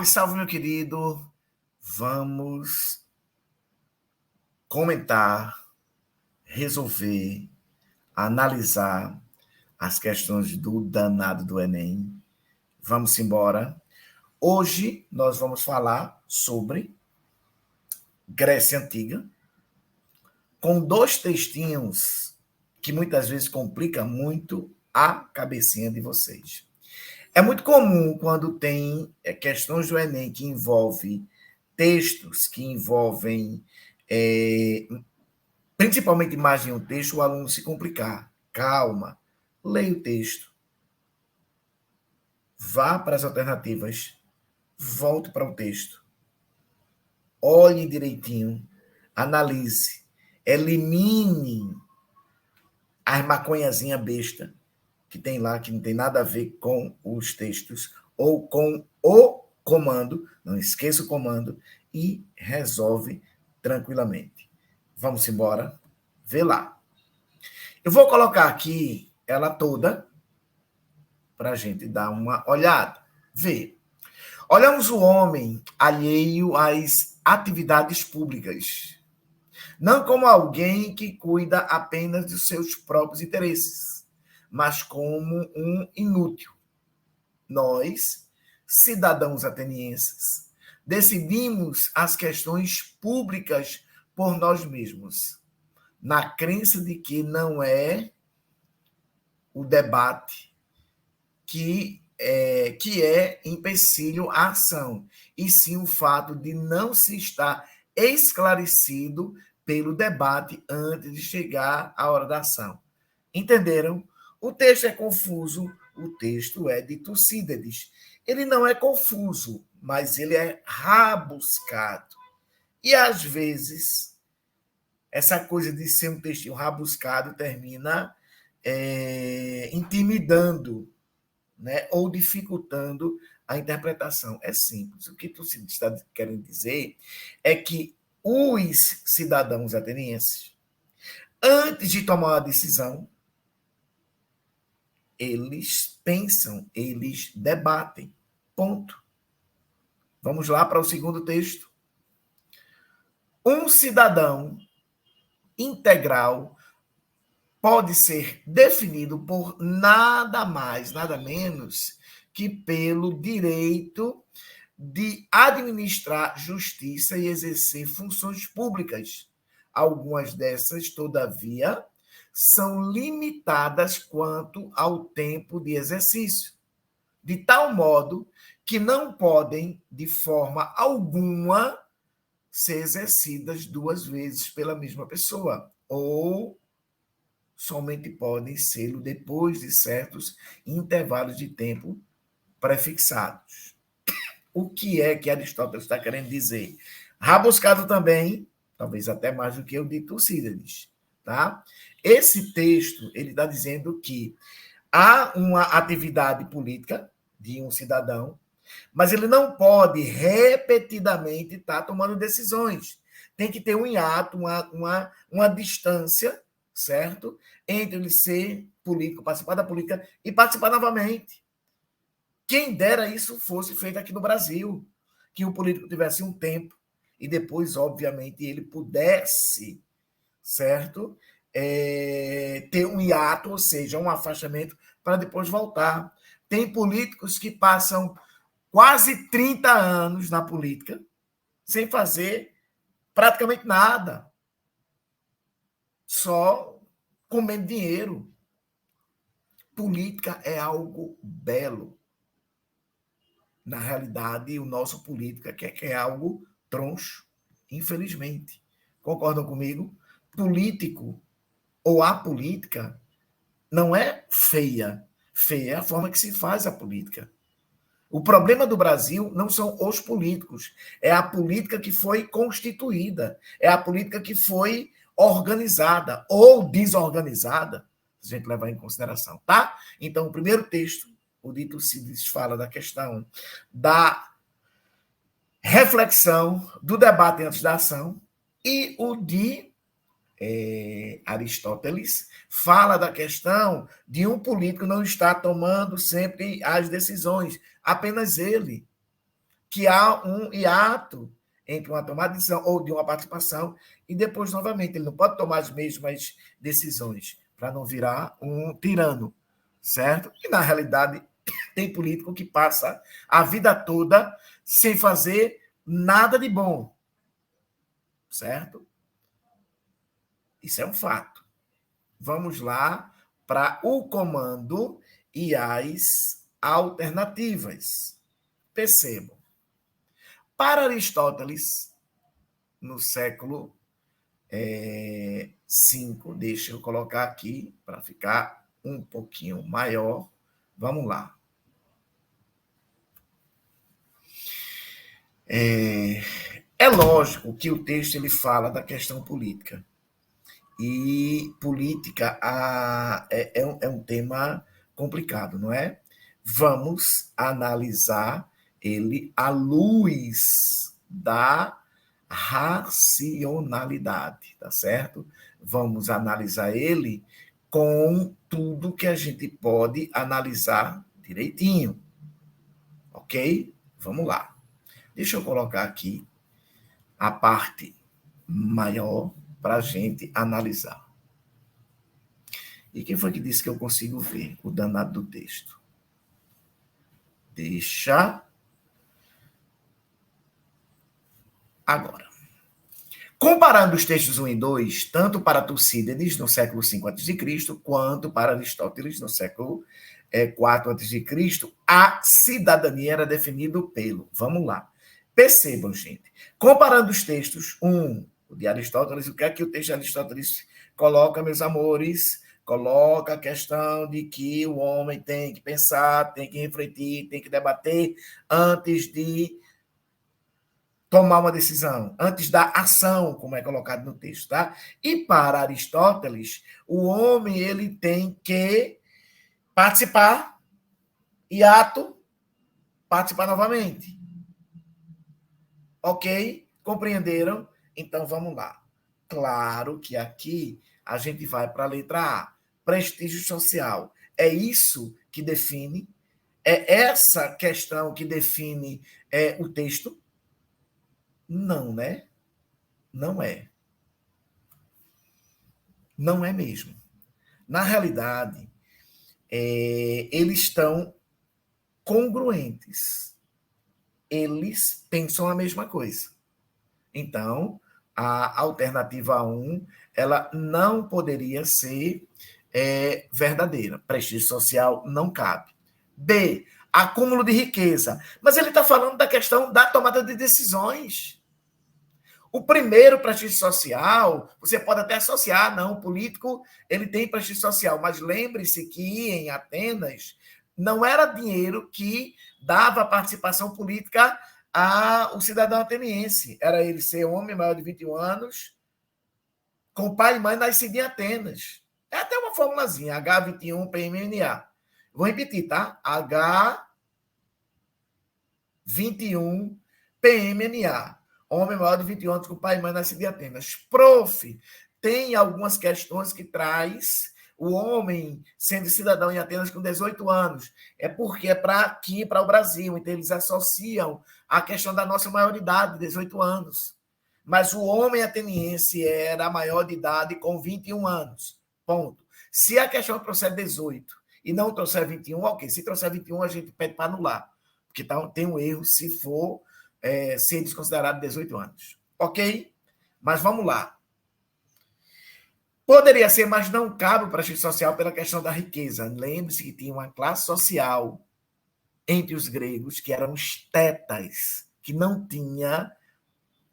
Salve, salve, meu querido. Vamos comentar, resolver, analisar as questões do danado do Enem. Vamos embora. Hoje nós vamos falar sobre Grécia Antiga, com 2 textinhos que muitas vezes complica muito a cabecinha de vocês. É muito comum quando tem questões do Enem que envolvem textos, que envolvem principalmente imagem e um texto, o aluno se complicar. Calma, leia o texto, vá para as alternativas, volte para o texto, olhe direitinho, analise, elimine as maconhazinha besta que tem lá, que não tem nada a ver com os textos ou com o comando, não esqueça o comando, e resolve tranquilamente. Vamos embora? Vê lá. Eu vou colocar aqui ela toda para a gente dar uma olhada. Vê. Olhamos o homem alheio às atividades públicas, não como alguém que cuida apenas dos seus próprios interesses, mas como um inútil. Nós, cidadãos atenienses, decidimos as questões públicas por nós mesmos, na crença de que não é o debate que é empecilho à ação, e sim o fato de não se estar esclarecido pelo debate antes de chegar à hora da ação. Entenderam? O texto é confuso, o texto é de Tucídides. Ele não é confuso, mas ele é rabuscado. E, às vezes, essa coisa de ser um textinho rabuscado termina intimidando, né, ou dificultando a interpretação. É simples. O que Tucídides está querendo dizer é que os cidadãos atenienses, antes de tomar uma decisão, eles pensam, eles debatem. Ponto. Vamos lá para o segundo texto. Um cidadão integral pode ser definido por nada mais, nada menos que pelo direito de administrar justiça e exercer funções públicas. Algumas dessas, todavia, são limitadas quanto ao tempo de exercício, de tal modo que não podem, de forma alguma, ser exercidas 2 vezes pela mesma pessoa, ou somente podem ser depois de certos intervalos de tempo prefixados. O que é que Aristóteles está querendo dizer? Rabuscado também, talvez até mais do que o de Tucídides, tá? Esse texto, ele está dizendo que há uma atividade política de um cidadão, mas ele não pode repetidamente estar tomando decisões. Tem que ter um hiato, uma distância, certo? Entre ele ser político, participar da política e participar novamente. Quem dera isso fosse feito aqui no Brasil, que o político tivesse um tempo e depois, obviamente, ele pudesse, certo? Ter um hiato, ou seja, um afastamento, para depois voltar. Tem políticos que passam quase 30 anos na política sem fazer praticamente nada, só comendo dinheiro. Política é algo belo. Na realidade, o nosso político quer que é algo troncho, infelizmente. Concordam comigo? Político ou a política não é feia. Feia é a forma que se faz a política. O problema do Brasil não são os políticos, é a política que foi constituída, é a política que foi organizada ou desorganizada, se a gente levar em consideração, tá? Então, o primeiro texto, o de Tucídides, fala da questão da reflexão, do debate antes da ação, e o de Aristóteles fala da questão de um político não estar tomando sempre as decisões, apenas ele. que há um hiato entre uma tomada de decisão ou de uma participação e depois, novamente, ele não pode tomar as mesmas decisões para não virar um tirano, certo? E, na realidade, tem político que passa a vida toda sem fazer nada de bom, certo? Isso é um fato. Vamos lá para o comando e as alternativas. Percebam. Para Aristóteles, no século V, deixa eu colocar aqui para ficar um pouquinho maior. Vamos lá. É lógico que o texto ele fala da questão política. E política é um tema complicado, não é? Vamos analisar ele à luz da racionalidade, tá certo? Vamos analisar ele com tudo que a gente pode analisar direitinho, ok? Vamos lá. Deixa eu colocar aqui a parte maior para a gente analisar. E quem foi que disse que eu consigo ver o danado do texto? Deixa. Agora. Comparando os textos 1 e 2, tanto para Tucídides, no século V a.C., quanto para Aristóteles, no século IV a.C., a cidadania era definida pelo. Vamos lá. Percebam, gente. Comparando os textos, o de Aristóteles, o que é que o texto de Aristóteles coloca, meus amores? Coloca a questão de que o homem tem que pensar, tem que refletir, tem que debater antes de tomar uma decisão, antes da ação, como é colocado no texto, tá? E para Aristóteles, o homem ele tem que participar e participar novamente. Ok? Compreenderam? Então vamos lá. Claro que aqui a gente vai para a letra A. Prestígio social. É isso que define, é essa questão que define o texto? Não, né? Não é. Não é mesmo. Na realidade, eles estão congruentes. Eles pensam a mesma coisa. Então, a alternativa 1, ela não poderia ser verdadeira. Prestígio social não cabe. B, acúmulo de riqueza. Mas ele está falando da questão da tomada de decisões. O primeiro prestígio social, você pode até associar, não, o político ele tem prestígio social, mas lembre-se que em Atenas não era dinheiro que dava participação política ao cidadão ateniense. Era ele ser homem maior de 21 anos, com pai e mãe nascido em Atenas. É até uma formulazinha, H21 PMNA. Vou repetir, tá? H21 PMNA. Homem maior de 21 anos com pai e mãe nascido em Atenas. Prof, tem algumas questões que traz o homem sendo cidadão em Atenas com 18 anos. É porque é para aqui, para o Brasil. Então, eles associam a questão da nossa maioridade, 18 anos. Mas o homem ateniense era maior de idade com 21 anos. Ponto. Se a questão trouxer 18 e não trouxer 21, ok. Se trouxer 21, a gente pede para anular. Porque tem um erro se for ser desconsiderado 18 anos. Ok? Mas vamos lá. Poderia ser, mas não cabe o prestígio social pela questão da riqueza. Lembre-se que tinha uma classe social entre os gregos que eram os tetas, que não tinha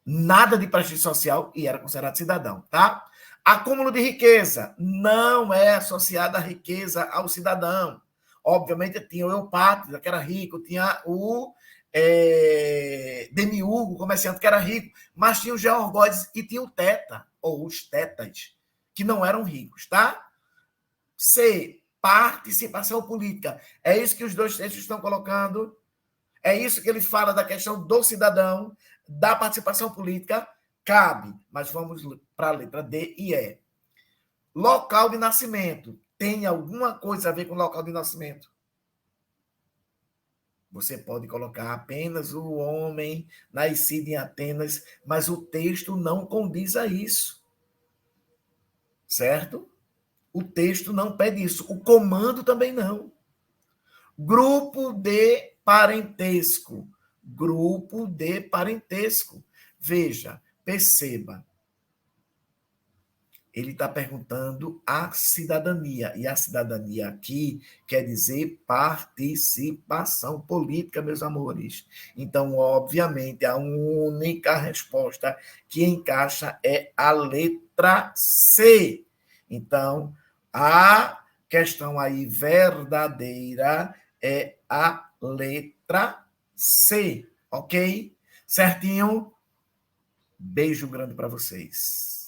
nada de prestígio social e era considerado cidadão, tá? Acúmulo de riqueza não é associado à riqueza ao cidadão. Obviamente tinha o Eupátrida, que era rico, tinha o Demiurgo, comerciante, que era rico, mas tinha o Georgóides e tinha o Teta, ou os Tetas, que não eram ricos, tá? C, participação política. É isso que os dois textos estão colocando. É isso que ele fala da questão do cidadão, da participação política. Cabe, mas vamos para a letra D e E. Local de nascimento. Tem alguma coisa a ver com local de nascimento? Você pode colocar apenas o homem nascido em Atenas, mas o texto não condiz a isso, certo? O texto não pede isso. O comando também não. Grupo de parentesco. Grupo de parentesco. Veja, perceba. Ele está perguntando a cidadania. E a cidadania aqui quer dizer participação política, meus amores. Então, obviamente, a única resposta que encaixa é a letra C. Então, a questão aí verdadeira é a letra C, ok? Certinho? Beijo grande para vocês.